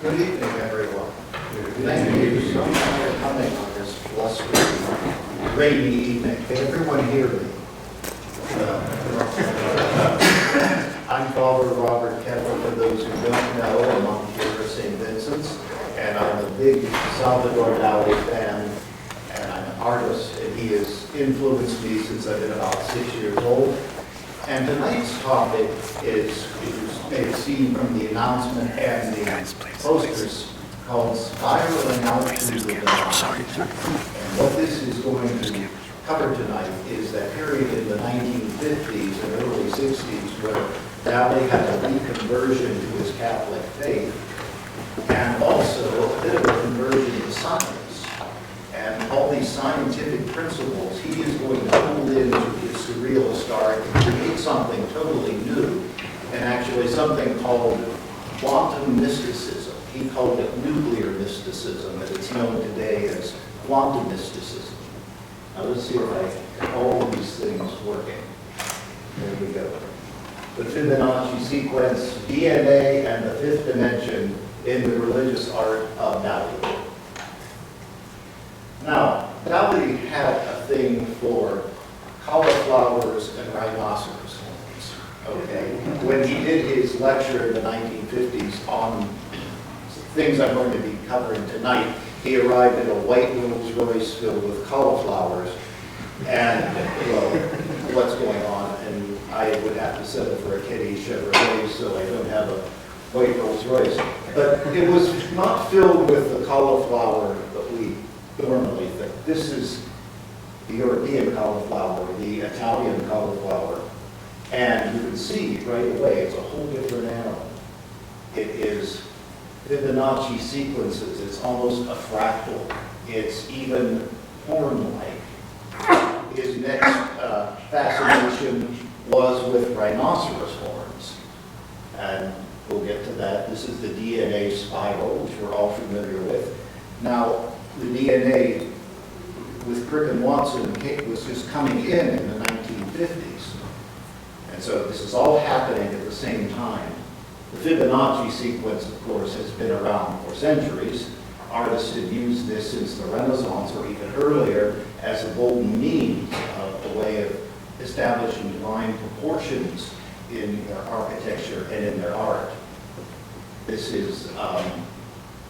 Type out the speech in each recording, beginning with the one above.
Good evening, everyone. Thank you so much for coming on this blustery, rainy evening. Can everyone hear me? I'm Father Robert Kepler, for those who don't know. I'm on here for St. Vincent's, and I'm a big Salvador Dali fan, and I'm an artist, and he has influenced me since I've been about 6 years old. And tonight's topic is, you may have seen from the announcement and the posters, called Spiraling Out to the Divine. And what this is going to cover tonight is that period in the 1950s and early 60s where Dali had a reconversion to his Catholic faith, and also a bit of a conversion to science. And all these scientific principles, he is going to pull into his surrealist art and create something totally new, and actually something called quantum mysticism. He called it nuclear mysticism, and it's known today as quantum mysticism. Now let's see if I get all of these things working. There we go. The Fibonacci sequence, DNA, and the fifth dimension in the religious art of Dali. Now, Dali had a thing for cauliflowers and rhinoceros horns, okay? When he did his lecture in the 1950s on things I'm going to be covering tonight, he arrived in a white Rolls Royce filled with cauliflowers, and, well, what's going on? And I would have to settle for a kitty Chevrolet, so I don't have a white Rolls Royce. But it was not filled with the cauliflower that we normally think. This is the European cauliflower, the Italian cauliflower, and you can see right away it's a whole different animal. It is Fibonacci sequences. It's almost a fractal. It's even horn-like. His next fascination was with rhinoceros horns, and we'll get to that. This is the DNA spiral, which we're all familiar with. Now, the DNA with Crick and Watson was just coming in the 1950s. And so this is all happening at the same time. The Fibonacci sequence, of course, has been around for centuries. Artists have used this since the Renaissance or even earlier as a golden means of a way of establishing divine proportions in their architecture and in their art. This is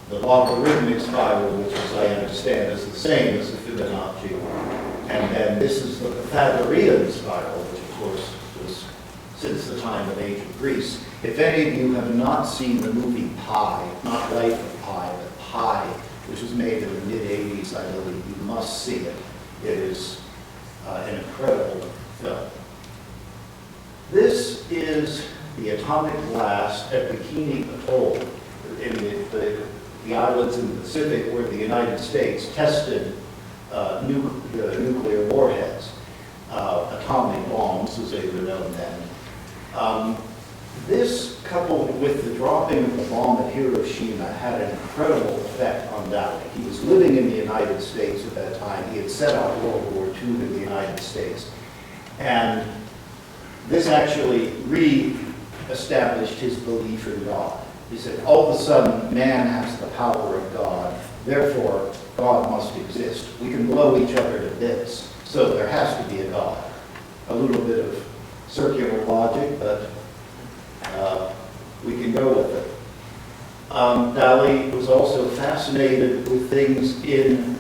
the logarithmic spiral, which, as I understand, is the same as the Fibonacci. And then this is the Pythagorean spiral, which, of course, was since the time of ancient Greece. If any of you have not seen the movie Pi, not Life of Pi, but Pi, which was made in the mid-'80s, I believe, you must see it. It is an incredible film. This is the atomic blast at Bikini Atoll in the islands in the Pacific where the United States tested nuclear warheads, atomic bombs, as they were known then. This, coupled with the dropping of the bomb at Hiroshima, had an incredible effect on Dali. He was living in the United States at that time. He had set out World War II in the United States. And this actually re-established his belief in God. He said, all of a sudden, man has the power of God. Therefore, God must exist. We can blow each other to bits. So there has to be a God. A little bit of circular logic, but we can go with it. Dali was also fascinated with things in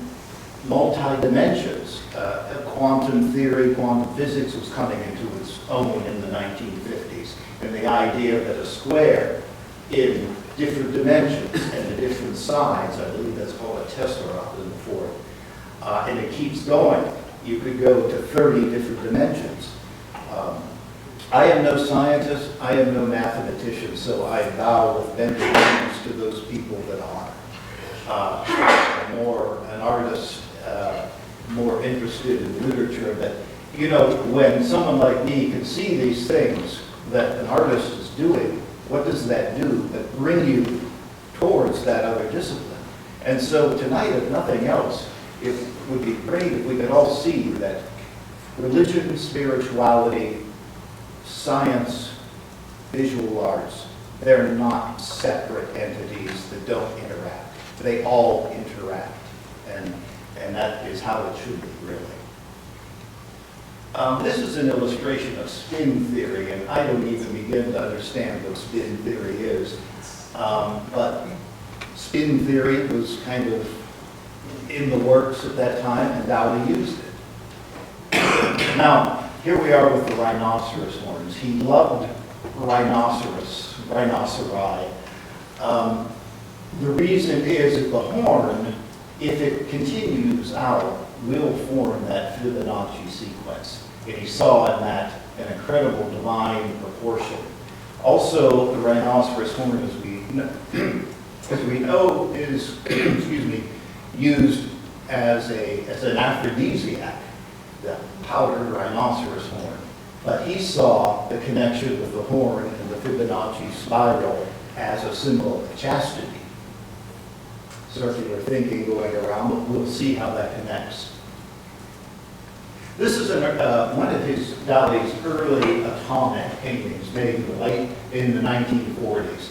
multi-dimensions. Quantum theory, quantum physics was coming into its own in the 1950s. And the idea that a square in different dimensions and to different sides, I believe that's called a tesseract in the fourth, and it keeps going. You could go to 30 different dimensions. I am no scientist, I am no mathematician, so I bow with bended knees to those people that are. More an artist, more interested in literature, that, you know, when someone like me can see these things that an artist is doing, what does that do but bring you towards that other discipline? And so tonight, if nothing else, it would be great if we could all see that religion, spirituality, science, visual arts, they're not separate entities that don't interact. They all interact, and that is how it should be, really. This is an illustration of spin theory, and I don't even begin to understand what spin theory is. But spin theory was kind of in the works at that time, and Dali used it. Now, here we are with the rhinoceros horns. He loved rhinoceri. The reason is that the horn, if it continues out, will form that Fibonacci sequence. And he saw in that an incredible divine proportion. Also, the rhinoceros horn, as we know, is used as an aphrodisiac, the powdered rhinoceros horn. But he saw the connection with the horn and the Fibonacci spiral as a symbol of chastity. Circular thinking going around, but we'll see how that connects. This is one of Dali's early atomic paintings made in the 1940s.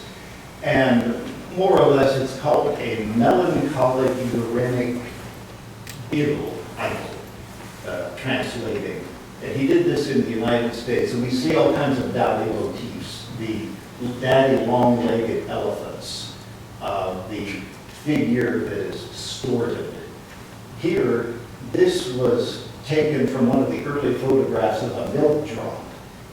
And more or less it's called a melancholic uranic beetle, translating. And he did this in the United States, and we see all kinds of Dali motifs, the daddy long-legged elephants, the figure that is distorted. Here, this was taken from one of the early photographs of a milk drum,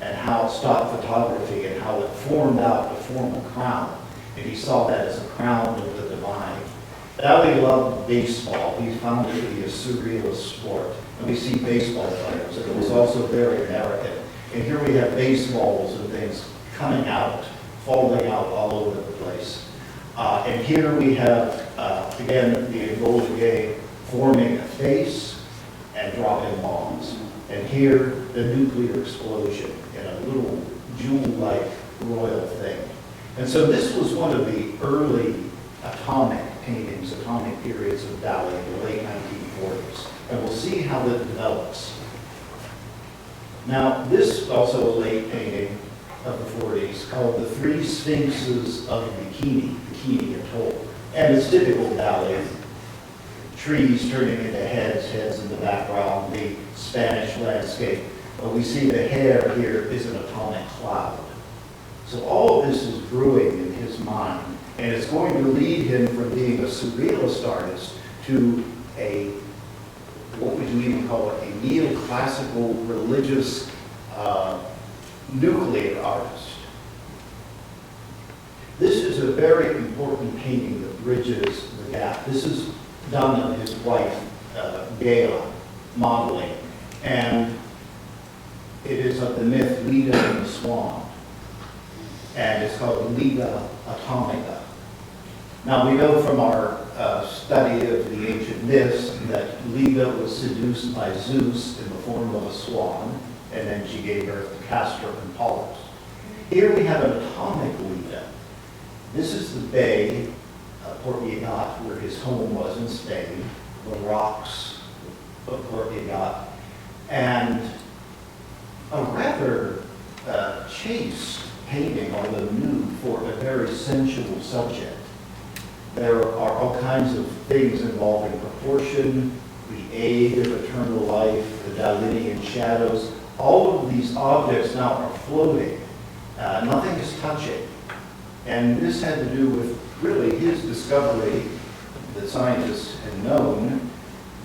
and how stock photography and how it formed out to form a crown. And he saw that as a crown of the divine. Dali loved baseball. He found it to be a surrealist sport. And we see baseball players, and it was also very American. And here we have baseballs and things coming out, falling out all over the place. And here we have, again, the Ebola game forming a face and dropping bombs. And here, the nuclear explosion in a little jewel-like royal thing. And so this was one of the early atomic paintings, atomic periods of Dali in the late 1940s. And we'll see how that develops. Now, this is also a late painting of the 40s called The Three Sphinxes of Bikini Atoll. And it's typical Dali. Trees turning into heads in the background, the Spanish landscape. But we see the hair here is an atomic cloud. So all of this is brewing in his mind, and it's going to lead him from being a surrealist artist to a, what would you even call it, a neoclassical religious nuclear artist. This is a very important painting that bridges the gap. This is done of his wife, Gala, modeling. And it is of the myth Leda and the Swan. And it's called Leda Atomica. Now we know from our study of the ancient myths that Leda was seduced by Zeus in the form of a swan, and then she gave birth to Castor and Pollux. Here we have an atomic Leda. This is the bay, Port Yagat, where his home was in Spain, the rocks of Port Yagat, and a rather chaste painting on the nude for a very sensual subject. There are all kinds of things involving proportion, the aid of eternal life, the Dalinian shadows. All of these objects now are floating. Nothing is touching. And this had to do with really his discovery that scientists had known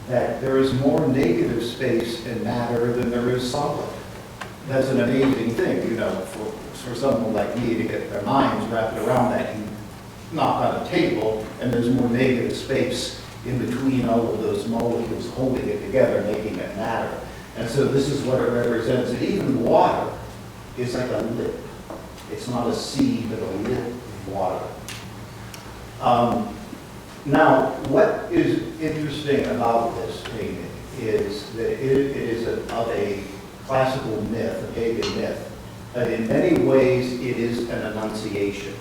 that there is more negative space in matter than there is solid. That's an amazing thing, you know, for someone like me to get their minds wrapped around that. You knock on a table and there's more negative space in between all of those molecules holding it together, making it matter. And so this is what it represents. And even water is like a lip. It's not a sea, but a lip of water. Now, what is interesting about this painting is that it is of a classical myth, a pagan myth, that in many ways it is an annunciation.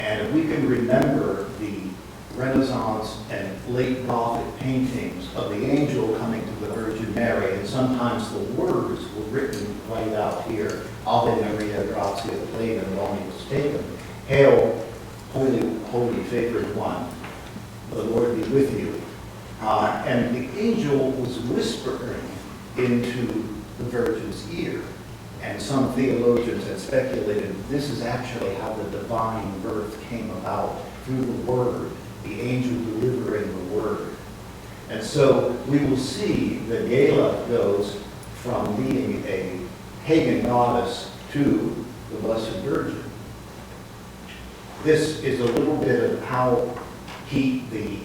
And if we can remember the Renaissance and late Gothic paintings of the angel coming to the Virgin Mary, and sometimes the words were written right out here, Ave Maria, gratia plena, Dominus tecum. Hail, holy, holy, favored one, the Lord be with you. And the angel was whispering into the Virgin's ear. And some theologians had speculated this is actually how the divine birth came about, through the word, the angel delivering the word. And so we will see that Gala goes from being a pagan goddess to the Blessed Virgin. This is a little bit of how the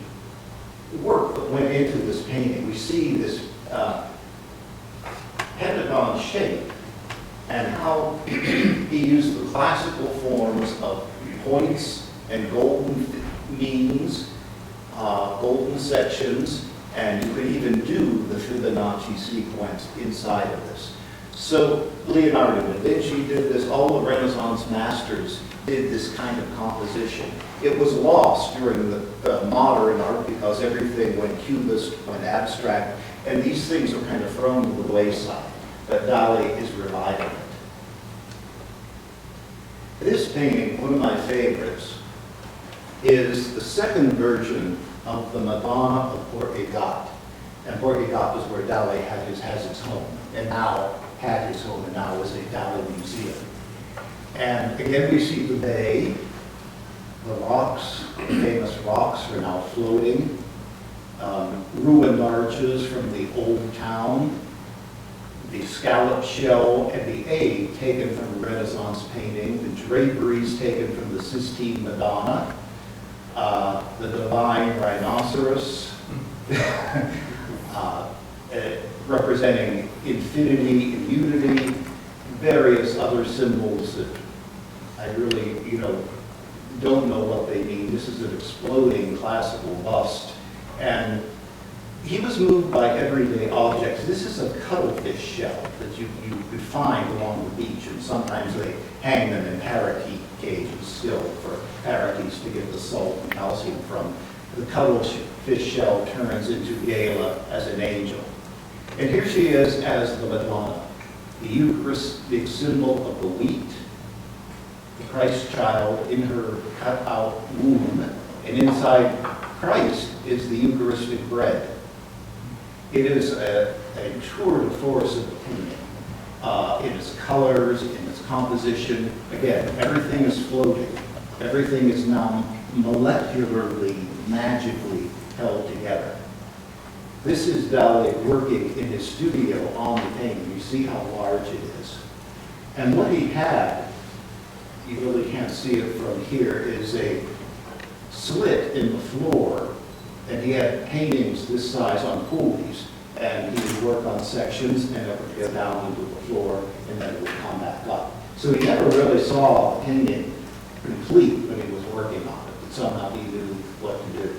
work that went into this painting. We see this pentagon shape and how he used the classical forms of points and golden means, golden sections, and you could even do the Fibonacci sequence inside of this. So Leonardo da Vinci did this, all the Renaissance masters did this kind of composition. It was lost during the modern art because everything went cubist, went abstract, and these things are kind of thrown to the wayside. But Dali is reviving it. This painting, one of my favorites, is the second version of the Madonna of Borgigat. And Borgigat was where Dali has his home, and now had his home, and now is a Dali museum. And again, we see the bay, the rocks, the famous rocks are now floating, ruined arches from the old town, the scallop shell and the A taken from the Renaissance painting, the draperies taken from the Sistine Madonna, the divine rhinoceros, representing infinity and unity, various other symbols that I really, don't know what they mean. This is an exploding classical bust. And he was moved by everyday objects. This is a cuttlefish shell that you could find along the beach, and sometimes they hang them in parakeet cages still for parakeets to get the salt and calcium from. The cuttlefish shell turns into Gala as an angel. And here she is as the Madonna, the Eucharistic symbol of the wheat, the Christ child in her cut-out womb, and inside Christ is the Eucharistic bread. It is a tour de force of the painting. In its colors, in its composition. Again, everything is floating. Everything is now molecularly, magically held together. This is Dali working in his studio on the painting. You see how large it is. And what he had, you really can't see it from here, is a slit in the floor, and he had paintings this size on pulleys, and he would work on sections, and it would go down into the floor, and then it would come back up. So he never really saw the painting complete when he was working on it, but somehow he knew what to do.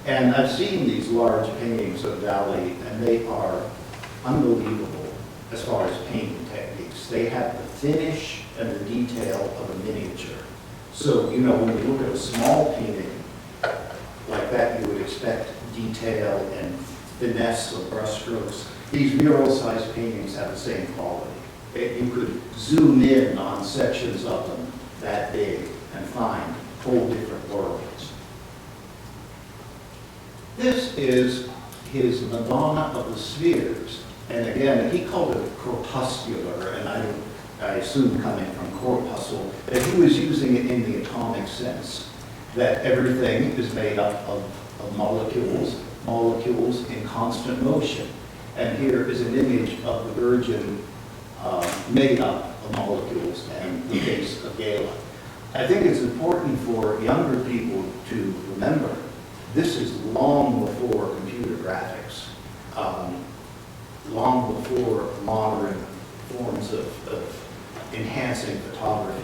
And I've seen these large paintings of Dali, and they are unbelievable as far as painting techniques. They have the finish and the detail of a miniature. So, when you look at a small painting like that, you would expect detail and finesse of brushstrokes. These mural-sized paintings have the same quality. You could zoom in on sections of them that big and find whole different worlds. This is his Madonna of the Spheres. And again, he called it corpuscular, and I assume coming from corpuscle, that he was using it in the atomic sense, that everything is made up of molecules in constant motion. And here is an image of the Virgin made up of molecules and the face of Gala. I think it's important for younger people to remember this is long before computer graphics, long before modern forms of enhancing photography.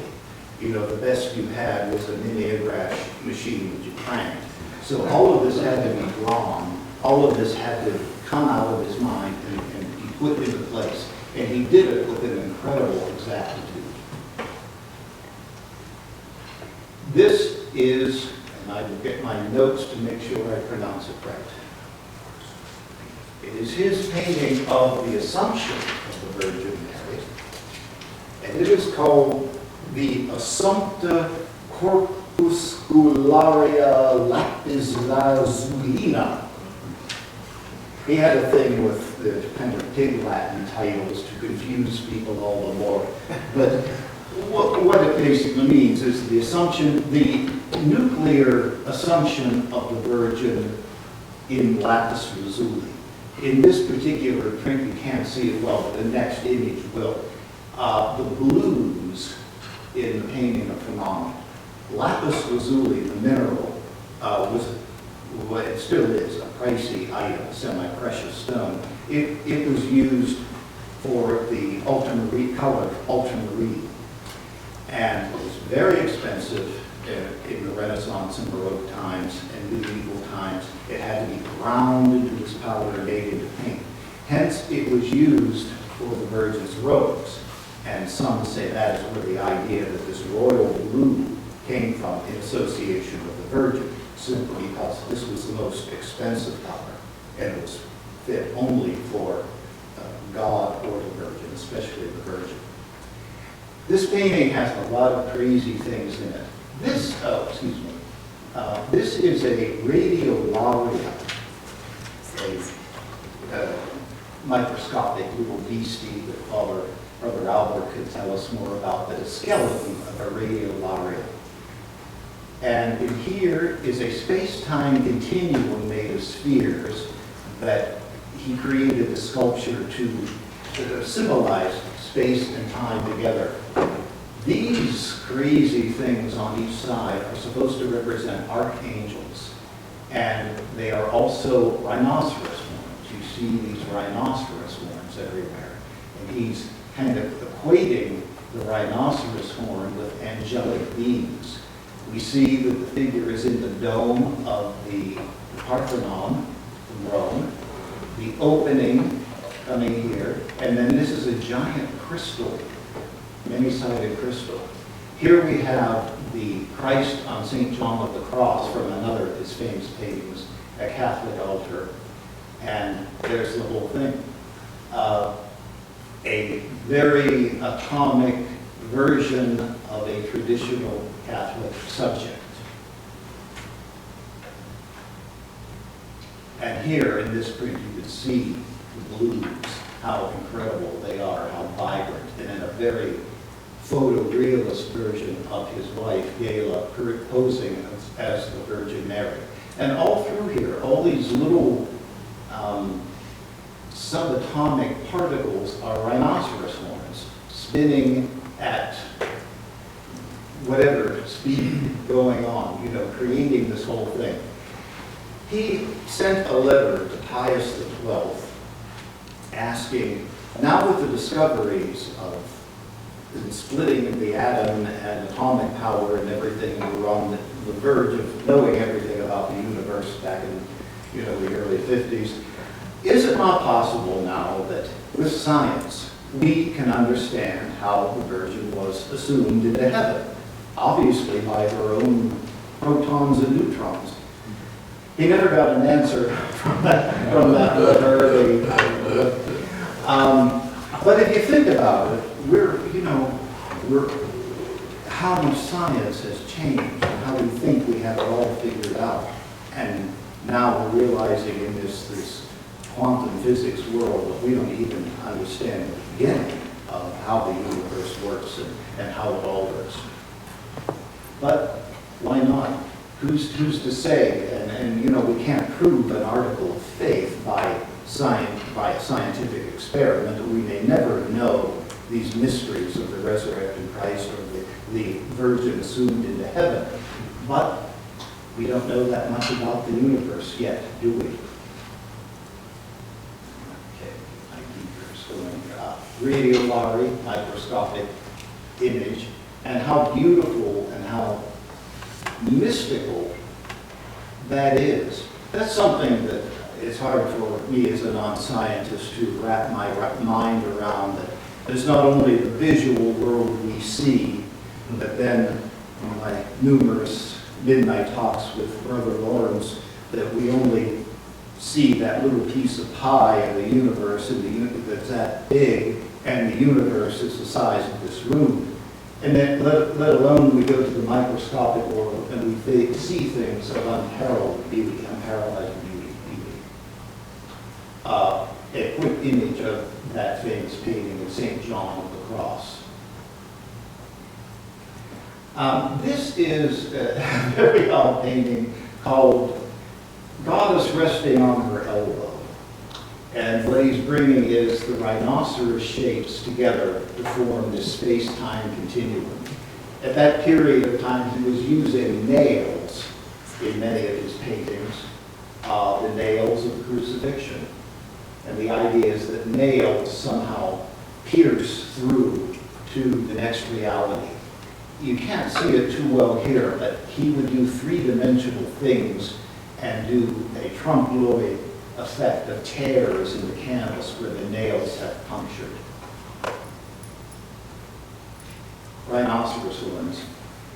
The best you had was a mimeograph machine that you cranked. So all of this had to be drawn. All of this had to come out of his mind and be put into place. And he did it with an incredible exactitude. This is, and I look at my notes to make sure I pronounce it right. It is his painting of the Assumption of the Virgin Mary, and it is called the Assumpta Corpuscularia Lapislazulina. He had a thing with the kind of big Latin titles to confuse people all the more. But what it basically means is the Assumption, the nuclear Assumption of the Virgin in lapis lazuli. In this particular print, you can't see it well, but the next image will. The blues in the painting are phenomenal. Lapis lazuli, the mineral, was what it still is, a pricey item, semi-precious stone. It was used for the ultramarine, color ultramarine, and it was very expensive in the Renaissance and Baroque times and medieval times. It had to be ground into this powder and made into paint. Hence, it was used for the Virgin's robes. And some say that is where the idea that this royal blue came from in association with the Virgin, simply because this was the most expensive color, and it was fit only for God or the Virgin, especially the Virgin. This painting has a lot of crazy things in it. This is a radiolaria, a microscopic little beastie that Brother Albert could tell us more about, but a skeleton of a radiolaria. And in here is a space-time continuum made of spheres that he created a sculpture to symbolize space and time together. These crazy things on each side are supposed to represent archangels, and they are also rhinoceros horns. You see these rhinoceros horns everywhere, and he's kind of equating the rhinoceros horn with angelic beings. We see that the figure is in the dome of the Parthenon in Rome, the opening coming here, and then this is a giant crystal, many-sided crystal. Here we have the Christ on St. John of the Cross from another of his famous paintings, a Catholic altar, and there's the whole thing. A very atomic version of a traditional Catholic subject. And here in this print you can see the blues, how incredible they are, how vibrant, and in a very photorealist version of his wife, Gala, posing as the Virgin Mary. And all through here, all these little subatomic particles are rhinoceros horns spinning at whatever speed going on, creating this whole thing. He sent a letter to Pius XII asking, now with the discoveries of the splitting of the atom and atomic power and everything, we're on the verge of knowing everything about the universe back in the early 50s. Is it not possible now that with science we can understand how the Virgin was assumed into heaven? Obviously by her own protons and neutrons. He never got an answer from that letter. But if you think about it, how much science has changed and how we think we have it all figured out. And now we're realizing in this quantum physics world that we don't even understand the beginning of how the universe works and how it all works. But why not? Who's to say? And we can't prove an article of faith by a scientific experiment. We may never know these mysteries of the resurrected Christ or the Virgin assumed into heaven. But we don't know that much about the universe yet, do we? Okay, I keep going. Radiolari, microscopic image, and how beautiful and how mystical that is. That's something that it's hard for me as a non-scientist to wrap my mind around, that there's not only the visual world we see, but then my numerous midnight talks with Brother Lawrence that we only see that little piece of pie of the universe that's that big, and the universe is the size of this room. And then let alone we go to the microscopic world and we see things of unparalleled beauty, unparalleled beauty. A quick image of that famous painting of St. John of the Cross. This is a very odd painting called Goddess Resting on Her Elbow. And what he's bringing is the rhinoceros shapes together to form this space-time continuum. At that period of time, he was using nails in many of his paintings, the nails of the crucifixion. And the idea is that nails somehow pierce through to the next reality. You can't see it too well here, but he would do three-dimensional things and do a trompe-l'oeil effect of tears in the canvas where the nails have punctured. Rhinoceros horns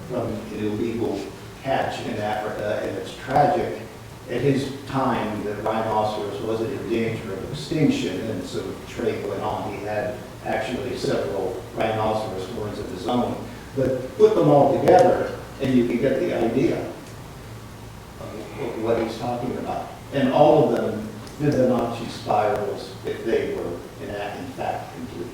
from an illegal catch in Africa, and it's tragic. At his time, the rhinoceros wasn't in danger of extinction, and so the trade went on. He had actually several rhinoceros horns of his own. But put them all together, and you can get the idea of what he's talking about. And all of them, Fibonacci spirals, if they were in fact complete.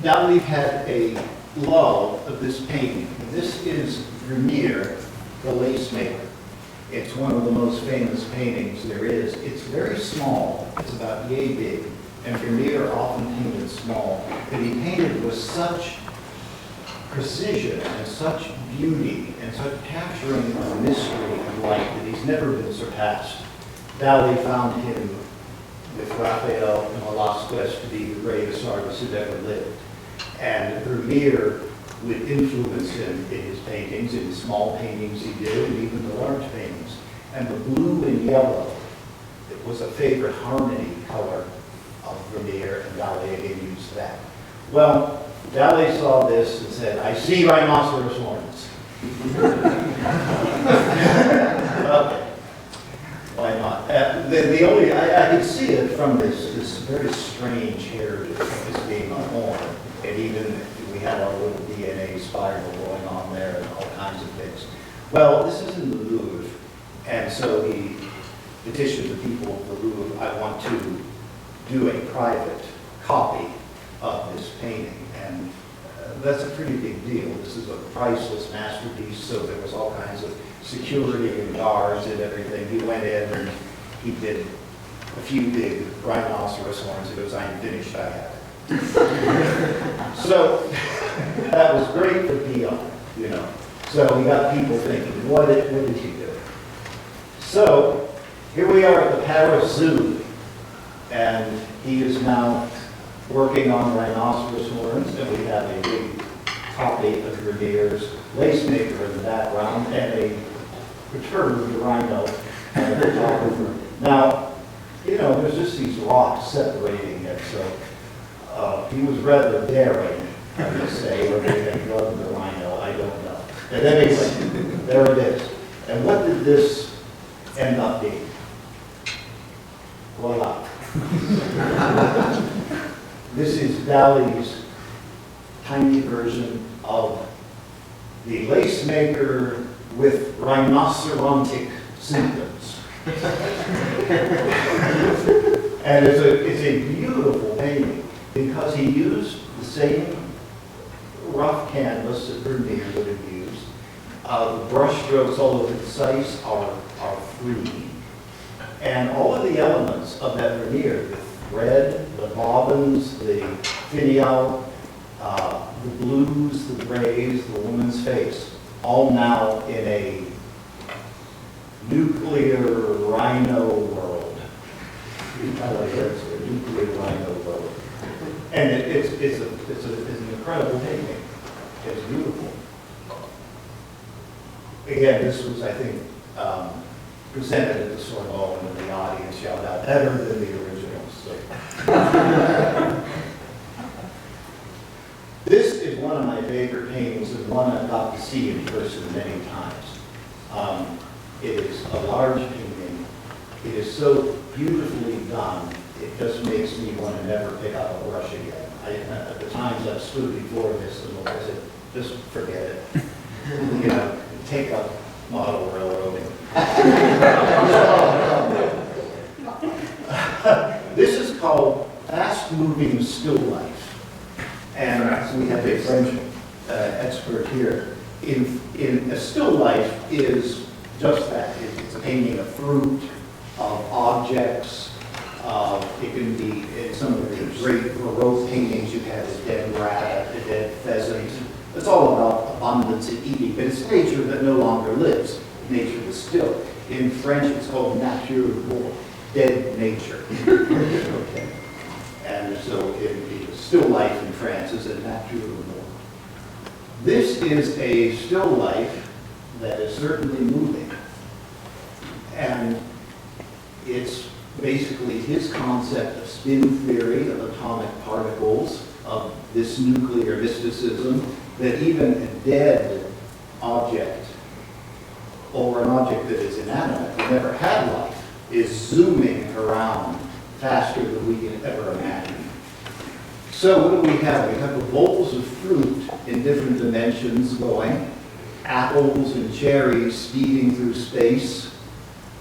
Dali had a love of this painting. This is Vermeer, the lace maker. It's one of the most famous paintings there is. It's very small. It's about yay big. And Vermeer often painted small. But he painted with such precision and such beauty and such capturing of mystery and light that he's never been surpassed. Dali found him with Raphael and Velasquez to be the greatest artist who'd ever lived. And Vermeer would influence him in his paintings, in the small paintings he did, and even the large paintings. And the blue and yellow, it was a favorite harmony color of Vermeer, and Dali again used that. Well, Dali saw this and said, I see rhinoceros horns. Okay. Why not? I could see it from this very strange heritage of this being a horn. And even we had our little DNA spiral going on there and all kinds of things. Well, this is in the Louvre. And so he petitioned the people of the Louvre, I want to do a private copy of this painting. And that's a pretty big deal. This is a priceless masterpiece, so there was all kinds of security and guards and everything. He went in and he did a few big rhinoceros horns. He goes, I'm finished, I have it. So that was great for PR, you know. So we got people thinking, what did he do? So here we are at the Paris Zoo, and he is now working on rhinoceros horns, and we have a big copy of Vermeer's lace maker in the background, and a perturbed rhino photographer. Now, you know, there's just these rocks separating it, so he was rather daring, I would say, or they had drugged the rhino, I don't know. But anyway, there it is. And what did this end up being? Voila. This is Dali's tiny version of the lace maker with rhinocerontic symptoms. And it's a beautiful painting because he used the same rough canvas that Vermeer would have used. The brush strokes, although precise, are free. And all of the elements of that Vermeer, the thread, the bobbins, the finial, the blues, the grays, the woman's face, all now in a nuclear rhino world. I like that, it's a nuclear rhino world. And it's an incredible painting. It's beautiful. Again, this was, I think, presented at the Sorbonne, and the audience yelled out, better than the originals. So. This is favorite paintings and one I've got to see in person many times. It is a large painting. It is so beautifully done, it just makes me want to never pick up a brush again. At the times I've stood before this, and I said, just forget it. You know, take a model railroading. This is called fast-moving still life. And we have a French expert here. In a still life is just that. It's a painting of fruit, of objects. It can be in some of the great Baroque paintings. You have a dead rat, a dead pheasant. It's all about abundance and eating, but it's nature that no longer lives. Nature is still. In French, it's called nature morte, dead nature. Okay. And so in still life in France is a nature morte. This is a still life that is certainly moving. And it's basically his concept of spin theory, of atomic particles, of this nuclear mysticism, that even a dead object, or an object that is inanimate, that never had life, is zooming around faster than we can ever imagine. So what do we have? We have the bowls of fruit in different dimensions going, apples and cherries speeding through space.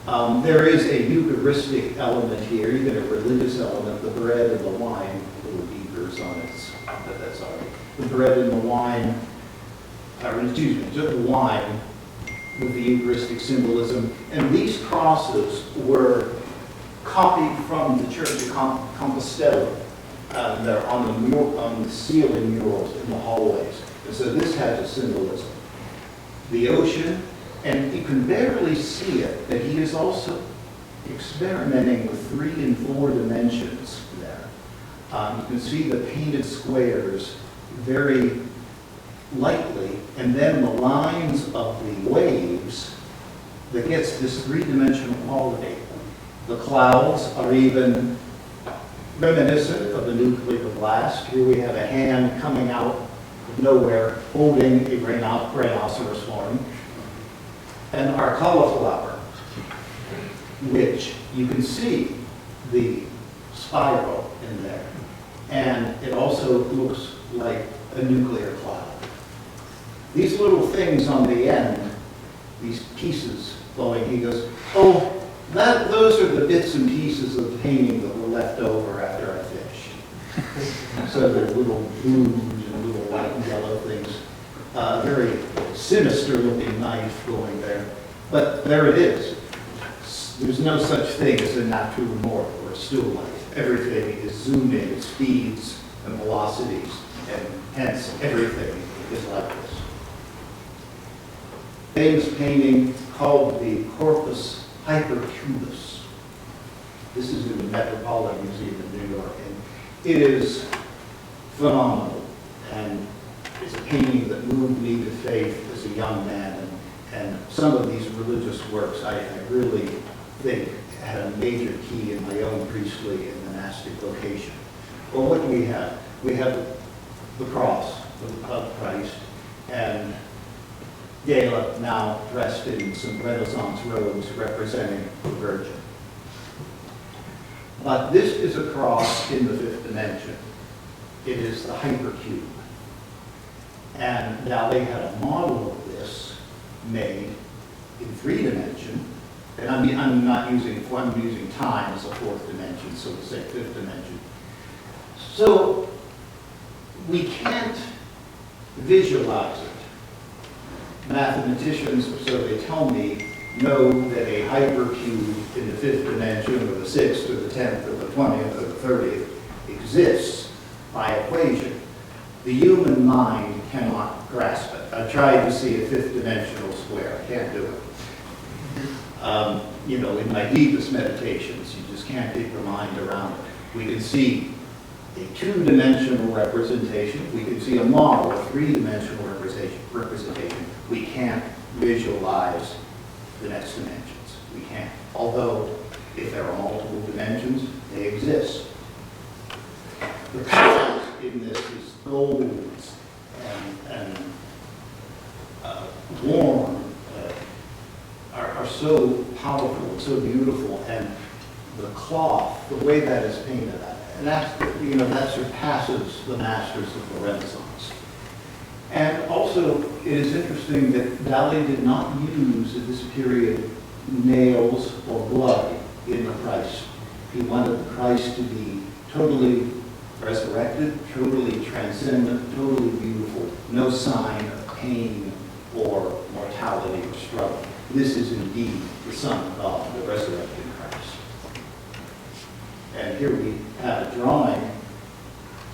There is a Eucharistic element here, even a religious element, the bread and the wine, little beakers on it, but that's all right. The bread and the wine, excuse me, just the wine with the Eucharistic symbolism. And these crosses were copied from the Church of Compostela. They're on the ceiling murals in the hallways. And so this has a symbolism. The ocean, and you can barely see it, but he is also experimenting with 3 and 4 dimensions there. You can see the painted squares very lightly, and then the lines of the waves that gets this 3-dimensional quality. The clouds are even reminiscent of the nuclear blast. Here we have a hand coming out of nowhere holding a rhinoceros horn. And our cauliflower, which you can see the spiral in there. And it also looks like a nuclear cloud. These little things on the end, these pieces flowing, he goes, oh, those are the bits and pieces of the painting that were left over after I finished. So they're little blues and little white and yellow things. Very sinister looking knife going there. But there it is. There's no such thing as a nature morte or a still life. Everything is zoomed in at speeds and velocities, and hence everything is like this. Famous painting called the Corpus Hypercubus. This is in the Metropolitan Museum in New York, and it is phenomenal. And it's a painting that moved me to faith as a young man. And some of these religious works I really think had a major key in my own priestly and monastic vocation. Well, what do we have? We have the cross of Christ, and Gala now dressed in some Renaissance robes representing the Virgin. But this is a cross in the 5th dimension. It is the hypercube. And Dali had a model of this made in 3 dimension. And I'm using time as a 4th dimension, so to say 5th dimension. So we can't visualize it. Mathematicians, so they tell me, know that a hypercube in the 5th dimension, or the 6th, or the 10th, or the 20th, or the 30th, exists by equation. The human mind cannot grasp it. I've tried to see a 5th dimensional square. I can't do it. In my deepest meditations, you just can't get your mind around it. We can see a 2-dimensional representation. We can see a model, a 3-dimensional representation. We can't visualize the next dimensions. We can't. Although, if there are multiple dimensions, they exist. The colors in this is golds and so powerful and so beautiful, and the cloth, the way that is painted, and that surpasses the masters of the Renaissance. And also, it is interesting that Dali did not use at this period nails or blood in the Christ. He wanted the Christ to be totally resurrected, totally transcendent, totally beautiful, no sign of pain or mortality or struggle. This is indeed the Son of God, the resurrected Christ. And here we have a drawing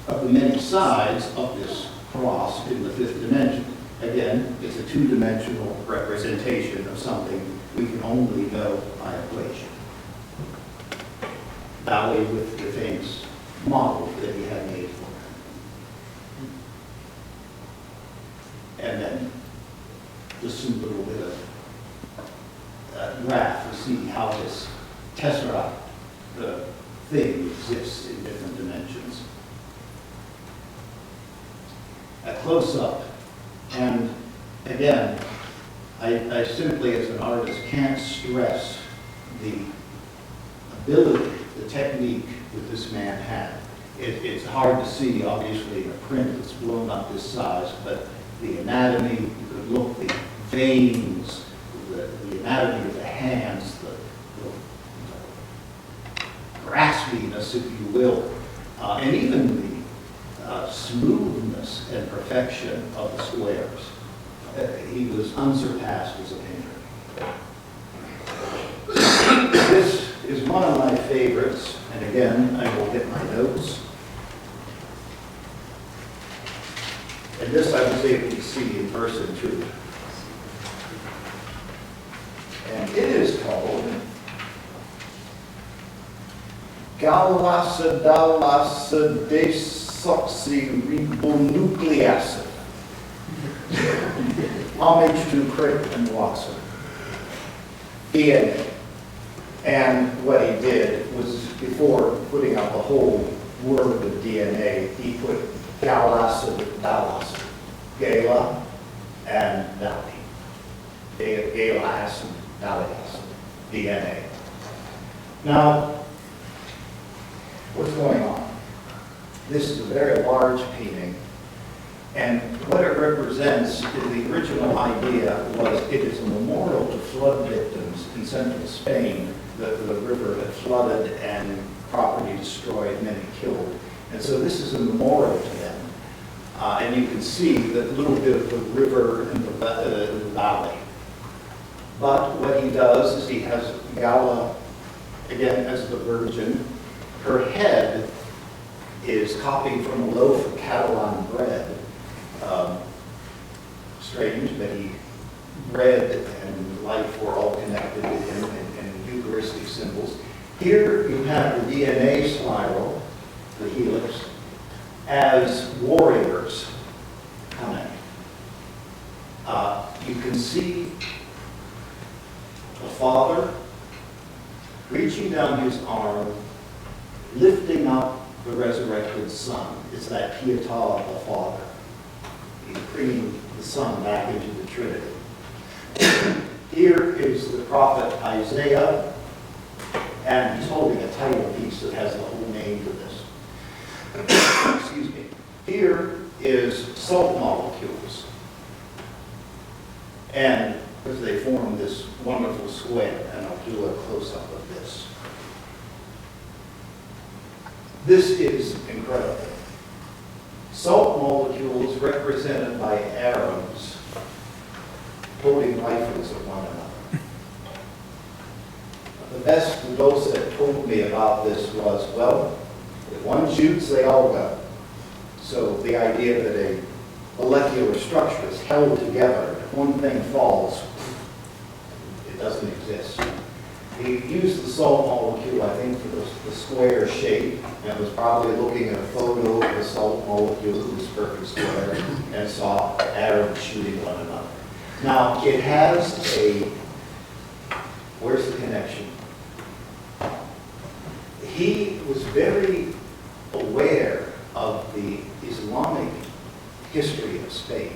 of the many sides of this cross in the fifth dimension. Again, it's a two-dimensional representation of something we can only know by equation. Dali with the famous model that he had made for him. And then just a little bit of graph to see how this tesseract thing exists in different dimensions. A close-up, and again, I simply as an artist can't stress the ability, the technique that this man had. It's hard to see, obviously, in a print that's blown up this size, but the anatomy, you could look, the veins, the anatomy of the hands, the graspiness, if you will, and even the smoothness and perfection of the squares. He was unsurpassed as a painter. This is one of my favorites, and again, I will get my notes. And this I was able to see in person too. And it is called Galactidase desoxyribonucleacid. Homage to Crick and Watson. DNA. And what he did was, before putting out the whole word of DNA, he put Galactidase, Gala and Dali. Gala acid, Dali acid, DNA. Now, what's going on? This is a very large painting, and what it represents, the original idea was it is a memorial to flood victims in central Spain. The river had flooded and property destroyed, many killed. And so this is a memorial to them. And you can see that little bit of the river and the valley. But what he does is he has Gala, again, as the Virgin. Her head is copied from a loaf of Catalan bread. Strange, but bread and life were all connected with him in Eucharistic symbols. Here you have the DNA spiral, the helix, as warriors coming. You can see the Father reaching down his arm, lifting up the resurrected Son. It's that pietà of the Father. He's bringing the Son back into the Trinity. Here is the prophet Isaiah, and he's holding a title piece that has the whole name to this. Excuse me. Here is salt molecules, and as they form this wonderful square, and I'll do a close-up of this. This is incredible. Salt molecules represented by Arabs holding rifles at one another. The best those that told me about this was, well, if one shoots, they all go. So the idea that a molecular structure is held together, if one thing falls, it doesn't exist. He used the salt molecule, I think, for the square shape, and was probably looking at a photo of the salt molecule, this perfect square, and saw Arabs shooting one another. Now, it has where's the connection? He was very aware of the Islamic history of Spain,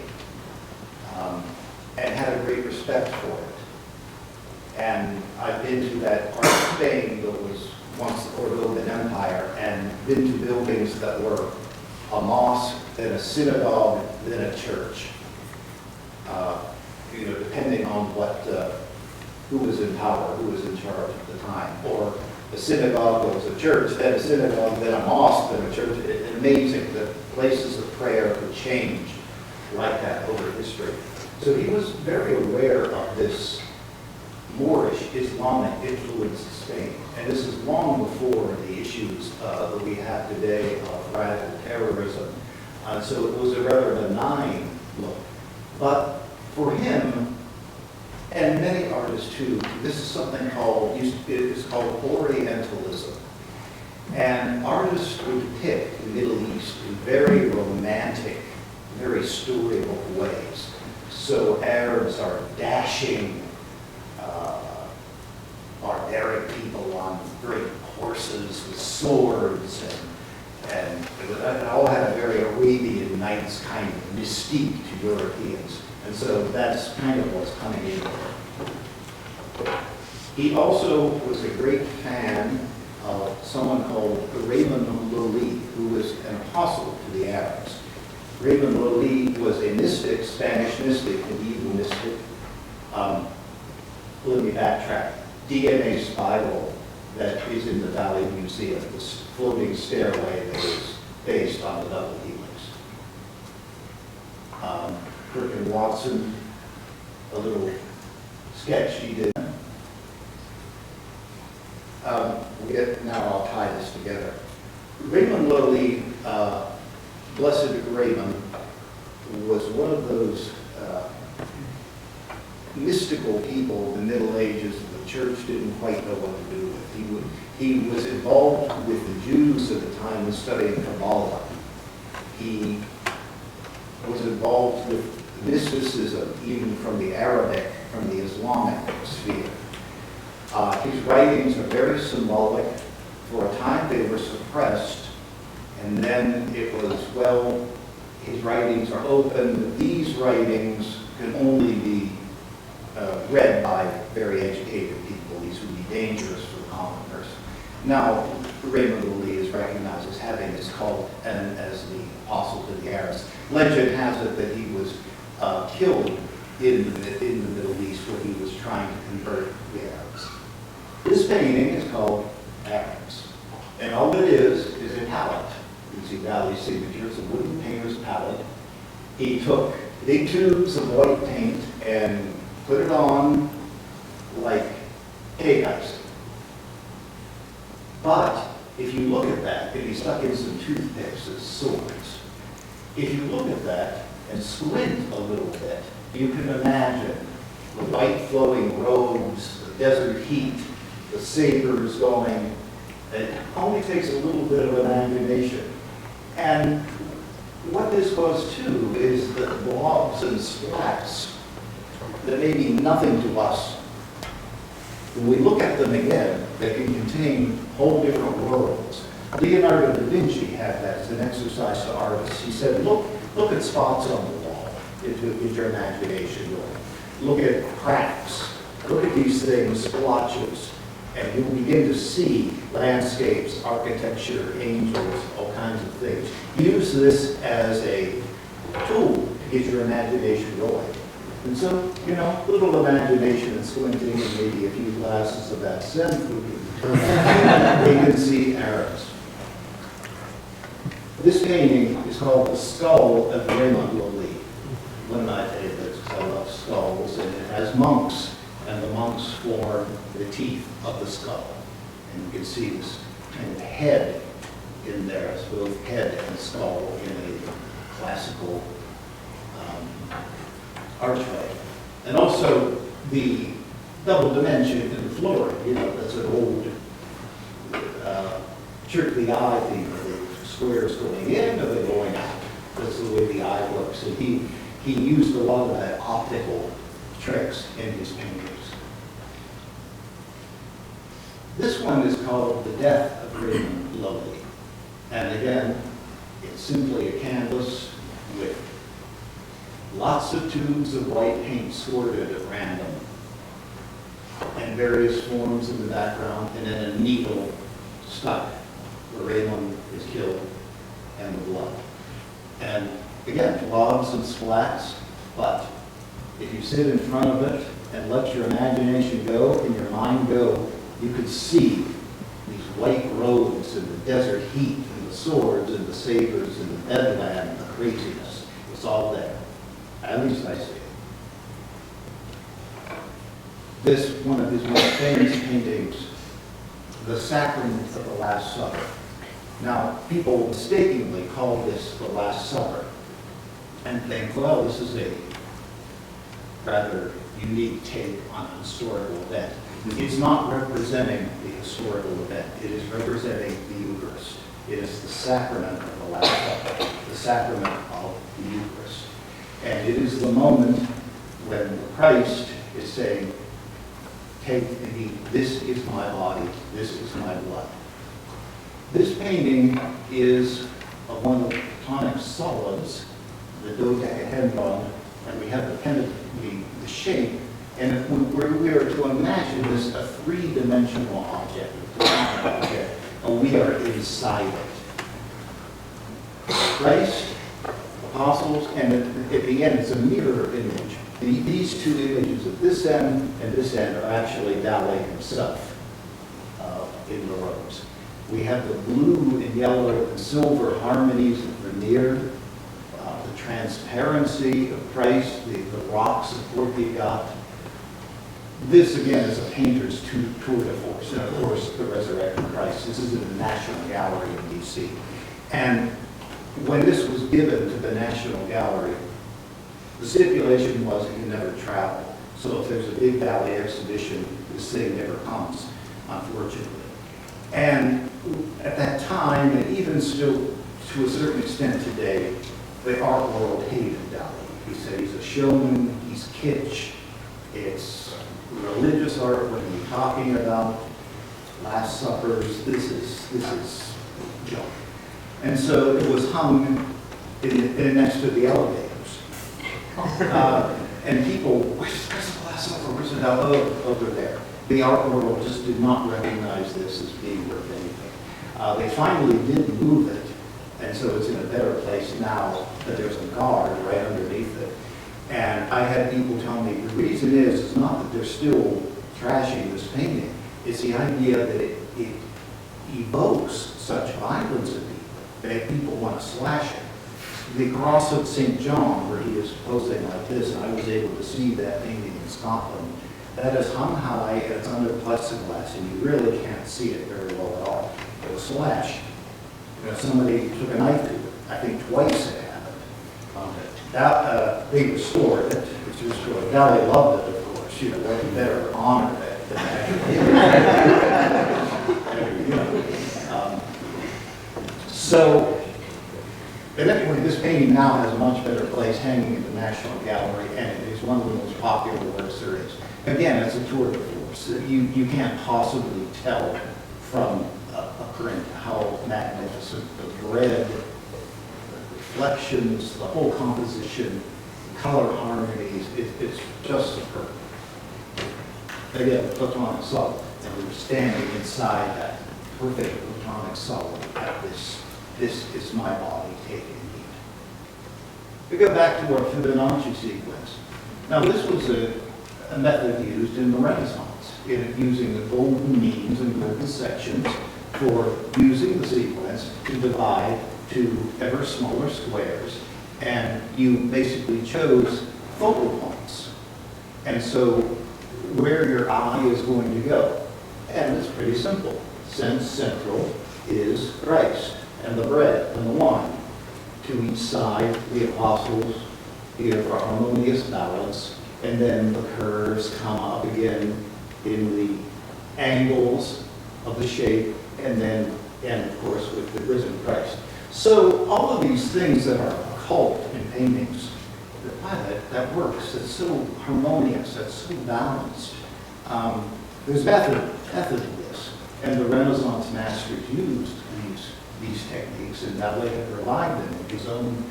and had a great respect for it. And I've been to that part of Spain that was once the Cordovan Empire, and been to buildings that were a mosque, then a synagogue, then a church. Depending on who was in power, who was in charge at the time. Or a synagogue was a church, then a synagogue, then a mosque, then a church. It's amazing that places of prayer could change like that over history. So he was very aware of this Moorish Islamic influence in Spain. And this is long before the issues that we have today of radical terrorism. So it was a rather benign look. But for him, and many artists too, this is something called Orientalism. And artists would depict the Middle East in very romantic, very storybook ways. So Arabs are dashing, barbaric people on great horses with swords, and it all had a very Arabian Nights kind of mystique to Europeans. And so that's kind of what's coming in. He also was a great fan of someone called Raymond Dali, who was an apostle to the Arabs. Raymond Dali was a mystic, Spanish mystic, medieval mystic. Let me backtrack. DNA spiral that is in the Dali Museum, this floating stairway that is based on the double helix. Kirk Watson, a little sketch he did. Now I'll tie this together. Raymond Dali, Blessed Raymond, was one of those mystical people in the Middle Ages that the church didn't quite know what to do with. He was involved with the Jews at the time in studying Kabbalah. He was involved with mysticism, even from the Arabic, from the Islamic sphere. His writings are very symbolic. For a time they were suppressed, and then it was, well, his writings are open. These writings can only be read by very educated people. These would be dangerous for the common person. Now, Raymond Dali is recognized as having this cult and as the apostle to the Arabs. Legend has it that he was killed in the Middle East where he was trying to convert the Arabs. This painting is called Arabs. And all it is a palette. You can see Dali's signature. It's a wooden painter's palette. He took big tubes of white paint and put it on like cake icing. But if you look at that, and he stuck in some toothpicks as swords, if you look at that and squint a little bit, you can imagine the white flowing robes, the desert heat, the sabers going. It only takes a little bit of imagination. And what this was too is that blobs and splats that may be nothing to us, when we look at them again, they can contain whole different worlds. Leonardo da Vinci had that as an exercise to artists. He said, look at spots on the wall, into your imagination. Look at cracks. Look at these things, splotches, and you'll begin to see landscapes, architecture, angels, all kinds of things. Use this as a tool to get your imagination going. And so, little imagination and squinting and maybe a few glasses of that scent, we can see Arabs. This painting is called The Skull of Raymond Dali. One of my favorites, because I love skulls, and it has monks, and the monks form the teeth of the skull. And you can see this kind of head in there, it's both head and skull in a classical archway. And also the double dimension in the floor, that's an old church, the eye thing, the squares going in and then going out. That's the way the eye looks. And he used a lot of that optical tricks in his paintings. This one is called The Death of Raymond Dali. And again, it's simply a canvas with lots of tubes of white paint squirted at random. And various forms in the background, and then a needle stuck where Raymond is killed, and the blood. And again, logs and splats, but if you sit in front of it and let your imagination go and your mind go, you could see these white roads and the desert heat and the swords and the sabers and the bedlam and the craziness. It's all there. At least I see it. This, one of his most famous paintings, The Sacrament of the Last Supper. Now, people mistakenly call this the Last Supper and think, well, this is a rather unique take on a historical event. It's not representing the historical event. It is representing the Eucharist. It is the sacrament of the Last Supper, the sacrament of the Eucharist. And it is the moment when Christ is saying, take and eat, this is my body, this is my blood. This painting is of one of the Platonic solids, the dodecahedron, and we have the shape, and if we were to imagine this a three-dimensional object, and we are inside it. Christ, apostles, and at the end it's a mirror image. These two images at this end and this end are actually Dali himself in the rose. We have the blue and yellow and silver harmonies of veneer, the transparency of Christ, the rocks of Portigat. This, again, is a painter's tour de force, and of course, the resurrected Christ. This is in the National Gallery in D.C. And when this was given to the National Gallery, the stipulation was that you never travel. So if there's a big Dali exhibition, this thing never comes, unfortunately. And at that time, and even still to a certain extent today, the art world hated Dali. He said he's a showman, he's kitsch, it's religious art, what are you talking about? Last Suppers, this is junk. And so it was hung next to the elevators. And people, where's the Last Supper? Where's it out? Oh, over there. The art world just did not recognize this as being worth anything. They finally did move it, and so it's in a better place now, but there's a guard right underneath it. And I had people tell me the reason is not that they're still trashing this painting, it's the idea that it evokes such violence in people that people want to slash it. The cross of St. John, where he is posing like this, and I was able to see that painting in Scotland, that is hung high and it's under plexiglass, and you really can't see it very well at all. It was slashed. You know, somebody took a knife to it. I think twice it happened. They restored it. It's restored. Dali loved it, of course. You know, what better honor than that. So, and anyway, this painting now has a much better place hanging in the National Gallery, and it is one of the most popular works there is. Again, it's a tour de force. You can't possibly tell from a print how magnificent the red, the reflections, the whole composition, color harmonies, it's just superb. Again, Platonic solid, and we're standing inside that perfect Platonic solid at this is my body, take it and eat. We go back to our Fibonacci sequence. Now this was a method used in the Renaissance, using the golden means and golden sections for using the sequence to divide to ever smaller squares, and you basically chose focal points. And so where your eye is going to go. And it's pretty simple. Sense central is Christ, and the bread and the wine. To each side, the apostles give a harmonious balance, and then the curves come up again in the angles of the shape, and then, and of course, with the risen Christ. So all of these things that are occult in paintings, that works. It's so harmonious. It's so balanced. There's method to this, and the Renaissance masters used these techniques, and Dali had revived them with his own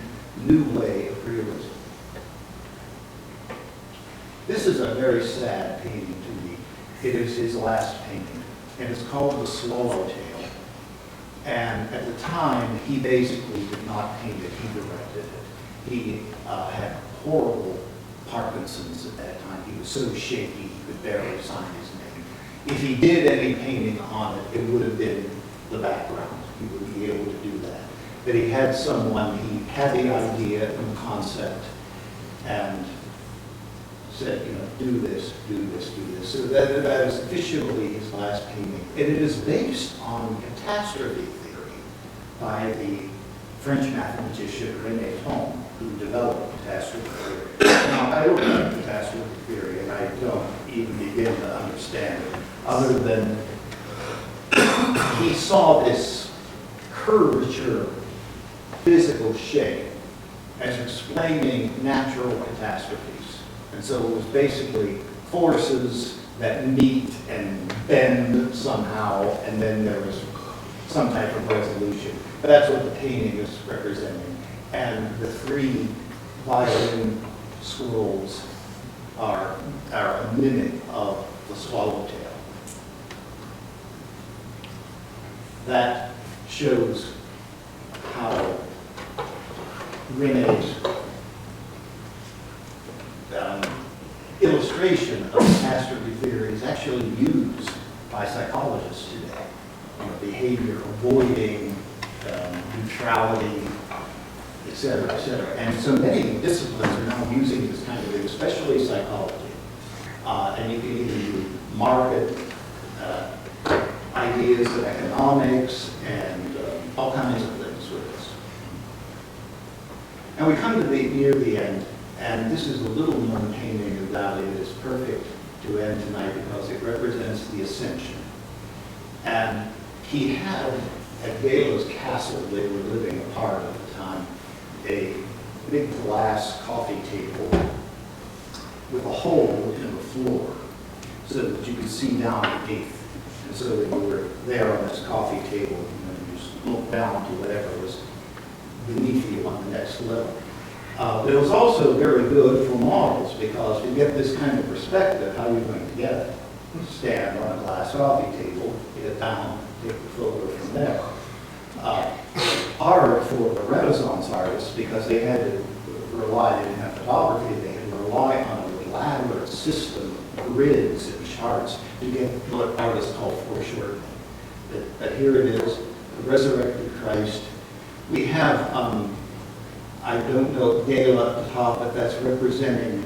new way of realism. This is a very sad painting to me. It is his last painting, and it's called The Swallowtail. And at the time, he basically did not paint it, he directed it. He had horrible Parkinson's at that time. He was so shaky, he could barely sign his name. If he did any painting on it, it would have been the background. He would be able to do that. But he had someone, he had the idea and the concept, and said, you know, do this, do this, do this. So that is officially his last painting. And it is based on catastrophe theory by the French mathematician René Thom, who developed catastrophe theory. Now, I don't know catastrophe theory, and I don't even begin to understand it, other than he saw this curvature, physical shape as explaining natural catastrophes. And so it was basically forces that meet and bend somehow, and then there was some type of resolution. But that's what the painting is representing. And the three violin scrolls are a mimic of the swallowtail. That shows how René's illustration of catastrophe theory is actually used by psychologists today. You know, behavior, avoiding, neutrality, et cetera, et cetera. And so many disciplines are now using this kind of thing, especially psychology. And you can even do market ideas of economics and all kinds of things with this. And we come to near the end, and this is a little known painting of Dali that is perfect to end tonight because it represents the Ascension. And he had, at Gala's castle, they were living apart at the time, a big glass coffee table with a hole in the floor so that you could see down beneath. And so that you were there on this coffee table, and you just look down to whatever was beneath you on the next level. But it was also very good for models because to get this kind of perspective, how are you going to get it? Stand on a glass coffee table, get down, take the photo from there. Art for the Renaissance artists, because they had to rely, they didn't have photography, they had to rely on an elaborate system of grids and charts to get what artists call foreshortening. But here it is, the resurrected Christ. We have, I don't know, Gala at the top, but that's representing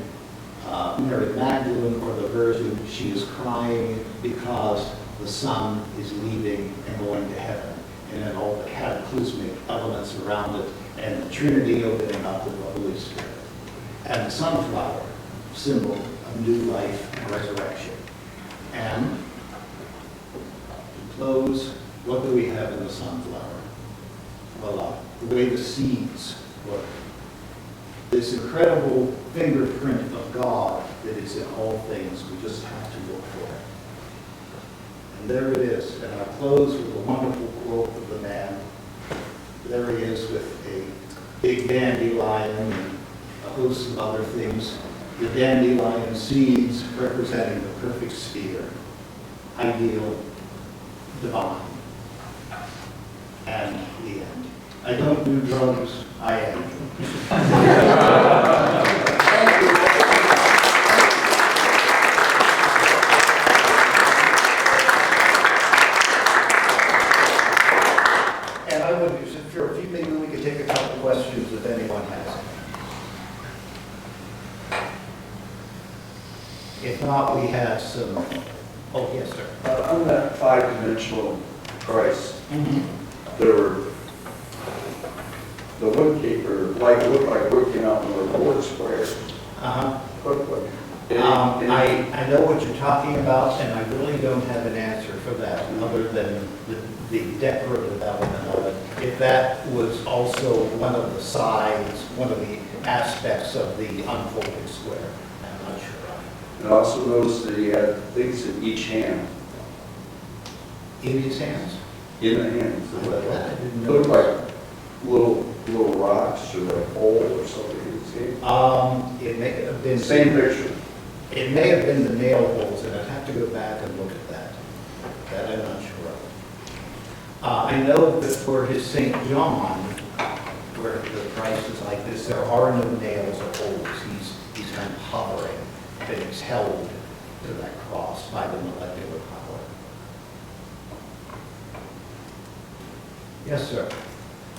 Mary Magdalene, or the Virgin. She is crying because the Son is leaving and going to heaven, and then all the cataclysmic elements around it, and the Trinity opening up with the Holy Spirit. And the sunflower, symbol of new life and resurrection. And to close, what do we have in the sunflower? Voila, the way the seeds work. This incredible fingerprint of God that is in all things. We just have to look for it. And there it is. And I'll close with a wonderful quote of the man. There he is with a big dandelion and a host of other things. The dandelion seeds representing the perfect sphere, ideal, divine, and the end. I don't do drugs, I am. And I would, for a few, maybe we could take a couple questions if anyone has any. If not, we have some, oh, yes, sir. On that five-dimensional Christ, there were the woodkeeper, looked like working out in the board square. Quickly. I know what you're talking about, and I really don't have an answer for that, other than the decorative element of it. If that was also one of the sides, one of the aspects of the unfolded square, I'm not sure. And I also noticed that he had things in each hand, In his hands? in the hands. I didn't It know. looked like little rocks or a bowl or something in his hand. It may have been. Same picture. It may have been the nail holes, and I'd have to go back and look at that. That I'm not sure of. I know that for his St. John, where the price is like this, there are no nails or holes. He's kind of hovering, and he's held to that cross by the molecular power. Yes, sir.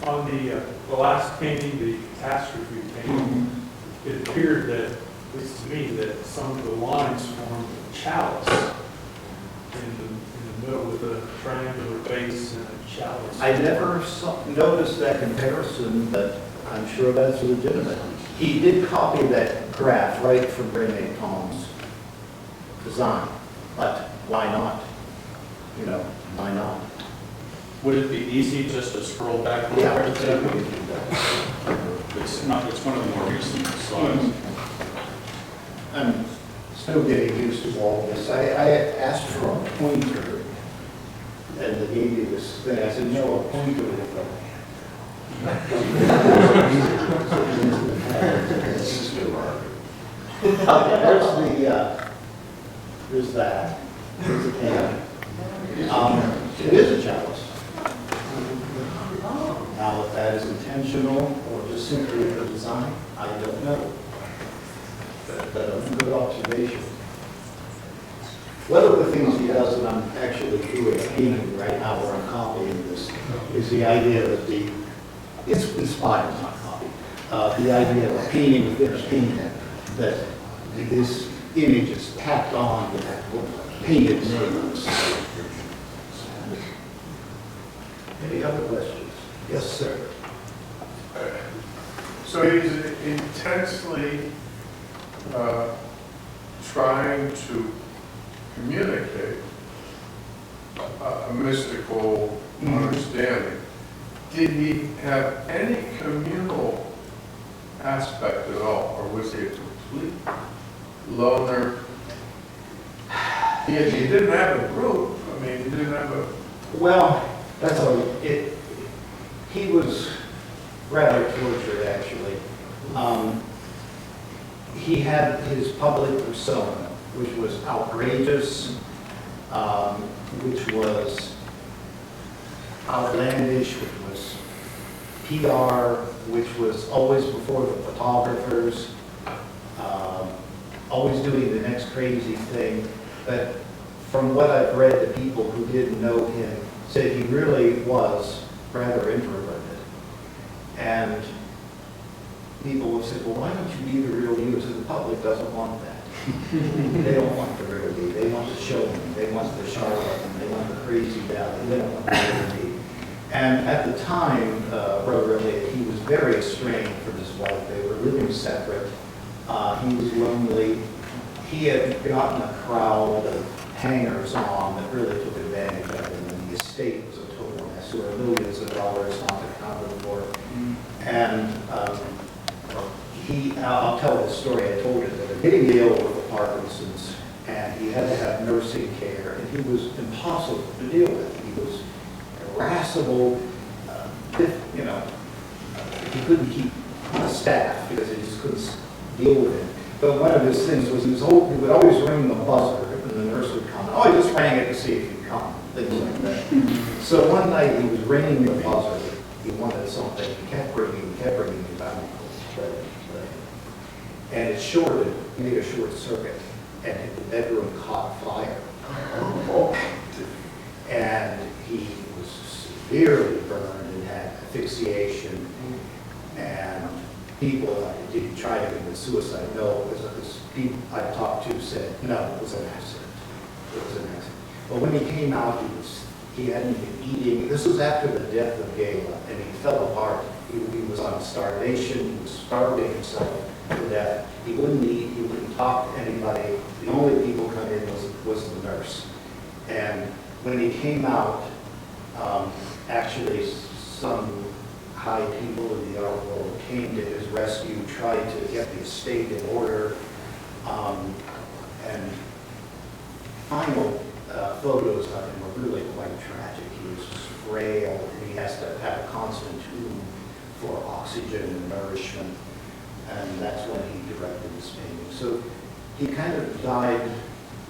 On the last painting, the catastrophe painting, it appeared that, at least to me, that some of the lines formed a chalice in the middle with a triangular base and a chalice. I never noticed that comparison, but I'm sure that's legitimate. He did copy that graph right from Rene Tom's design, but why not? You know, why not? Would it be easy just to scroll back a Yeah, little we bit? can do that. It's one of the more recent slides. I'm still getting used to all this. I asked for a pointer, and they gave me this thing. I said, no, a pointer with Okay, there's that. There's the can. It is a chalice. Now, if that is intentional or just simply a design, I don't know. But a good observation. One of the things he does, and I'm actually doing a painting right now where I'm copying this, is the idea that it's inspired, not copied, the idea of a painting within a painting, that this image is tacked on with painted nails. Any other questions? Yes, sir. So he's intensely trying to communicate a mystical understanding. Did he have any communal aspect at all, or was he a complete loner? He didn't have a group. I mean, he didn't have a... Well, that's he was rather tortured, actually. He had his public persona, which was outrageous, which was outlandish, which was PR, which was always before the photographers, always doing the next crazy thing. But from what I've read, the people who didn't know him said he really was rather introverted. And people have said, well, why don't you be the real you? So the public doesn't want that. They don't want the real me. They want the showman. They want the charlatan. They want the crazy Dali. They don't want the real me. And at the time, Brother Elliot, he was very estranged from his wife. They were living separate. He was lonely. He had gotten a crowd of hangers-on that really took advantage of him, and the estate was a total mess. There were millions of dollars not accounted for. And I'll tell this story, I told you that getting ill with the Parkinson's, and he had to have nursing care, and he was impossible to deal with. He was irascible, he couldn't keep a staff because he just couldn't deal with it. But one of his things was he would always ring the buzzer, and the nurse would come. Oh, he just rang it to see if he'd come, things like that. So one night he was ringing the buzzer. He wanted something. He kept ringing me back. And it shorted, he made a short circuit, and the bedroom caught fire. And he was severely burned and had asphyxiation. And people, did he try to commit suicide? No, because people I talked to said, no, it was an accident. It was an accident. But when he came out, he hadn't been eating. This was after the death of Gala, and he fell apart. He was on starvation. He was starving himself to death. He wouldn't eat. He wouldn't talk to anybody. The only people come in was the nurse. And when he came out, actually some high people in the art world came to his rescue, tried to get the estate in order, and final photos of him were really quite tragic. He was frail, and he has to have a constant tube for oxygen and nourishment, and that's when he directed this painting. So he kind of died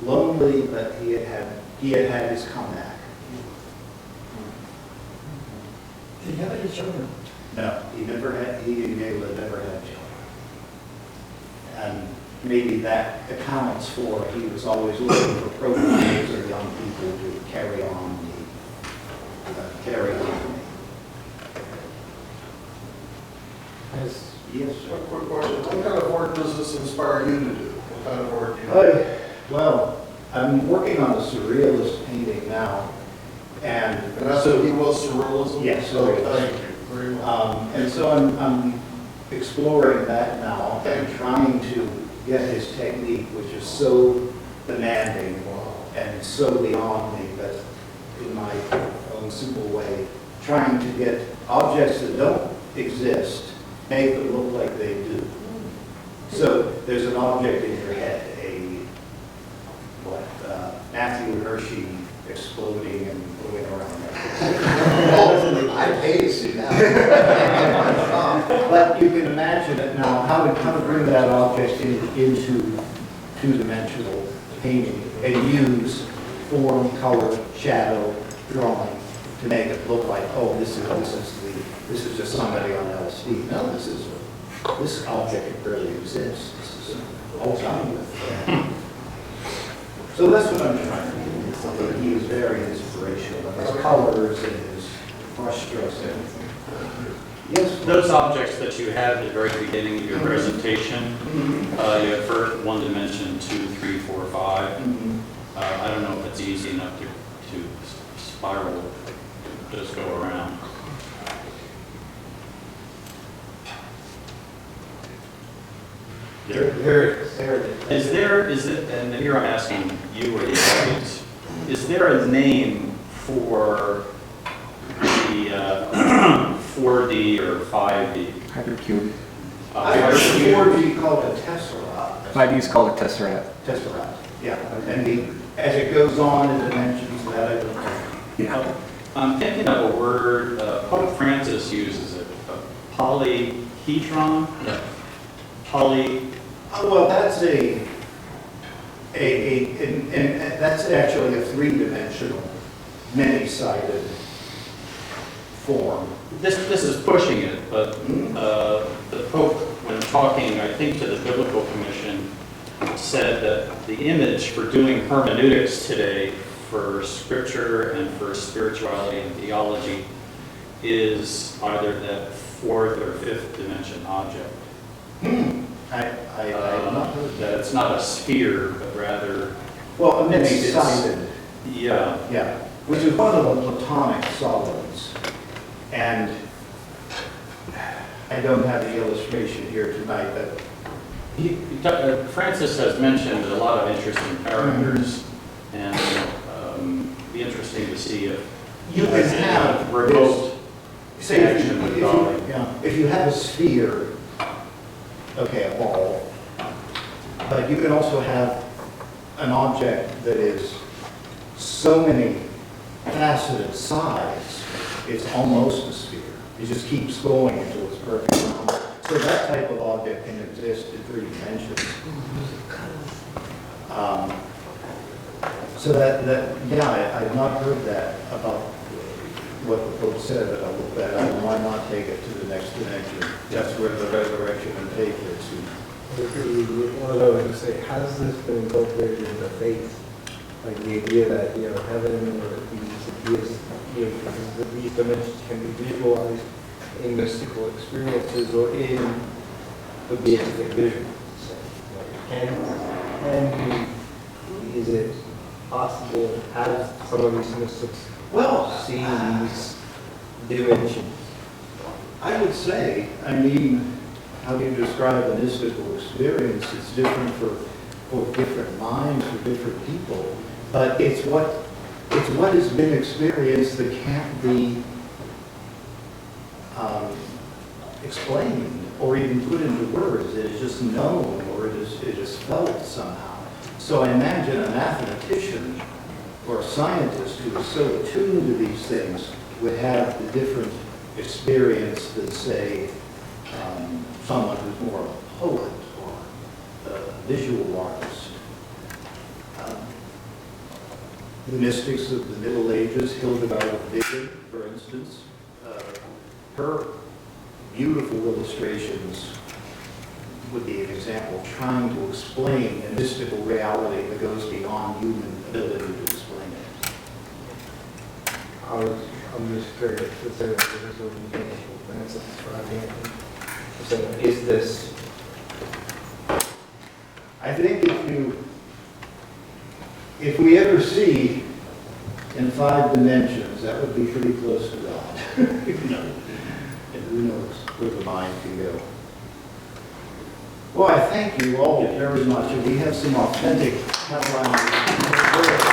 lonely, but he had had his comeback. Did he have any children? No, he never had children. And maybe that accounts for, he was always looking for programs or young people to carry on the. Yes, sir. Quick question, what kind of work does this inspire you to do? What kind of work do you do? Well, I'm working on a surrealist painting now, and And that's what he was, surrealism? Yes. Oh, thank you very much. and so I'm exploring that now and trying to get his technique, which is so demanding and so beyond me, but in my own simple way, trying to get objects that don't exist, make them look like they do. So there's an object in your head, Matthew Hershey exploding and moving around. Oh, I pay to see that. But you can imagine it now, how to bring that object into two-dimensional painting and use form, color, shadow, drawing to make it look like, oh, this is just somebody on LSD. No, this object barely exists. This is all done with. So that's what I'm trying to do. He was very inspirational. His colors and his brush strokes and everything. Yes. Those objects that you had at the very beginning of your presentation, you had first 1 dimension, 2, 3, 4, 5. I don't know if it's easy enough to spiral, just go around. Is it, and here I'm asking you or the audience, is there a name for the 4D or 5D? Hypercube. I've heard 4D called a tesseract. 5D is called a tesseract. Tesseract, yeah. And as it goes on in dimensions, that I don't know. Yeah. I'm thinking of a word, Pope Francis uses it, polyhedron? Well, that's and that's actually a three-dimensional, many-sided form. This is pushing it, but the Pope, when talking, I think, to the Biblical Commission, said that the image for doing hermeneutics today for Scripture and for spirituality and theology is either that 4th or 5th dimension object. I've not heard That that. it's not a sphere, but rather, Well, a many-sided, yeah. yeah, which is one of the Platonic solids. And I don't have the illustration here tonight, but Francis has mentioned a lot of interesting characters, and be interesting to see if you can have remote say if connection with you, Dali. if you have a sphere, okay, a ball, but you can also have an object that is so many faceted sides, it's almost a sphere. It just keeps going until it's perfect round. So that type of object can exist in 3 dimensions. So I've not heard that about what the Pope said, but I'll look that up. Why not take it to the next dimension? That's where the resurrection and faith is. One of those who say, has this been incorporated into faith? Like the idea that, heaven or these dimensions can be visualized in mystical experiences or in the beatific vision. So, is it possible to have some of these mystics see these dimensions? I would say, how do you describe a mystical experience? It's different for different minds, for different people, but it's what has been experienced that can't be explained or even put into words. It is just known, or it is felt somehow. So I imagine a mathematician or a scientist who is so attuned to these things would have the different experience than, say, someone who's more of a poet or a visual artist. the mystics of the Middle Ages, Hildegard of Bingen, for instance. Her beautiful illustrations would be an example of trying to explain a mystical reality that goes beyond human ability to explain it. I'm just curious, is there a mechanical answer for our hand? So is this, I think if we ever see in 5 dimensions, that would be pretty close to God. And who knows where the mind can go. Well, I thank you all very much, and we have some authentic headlines.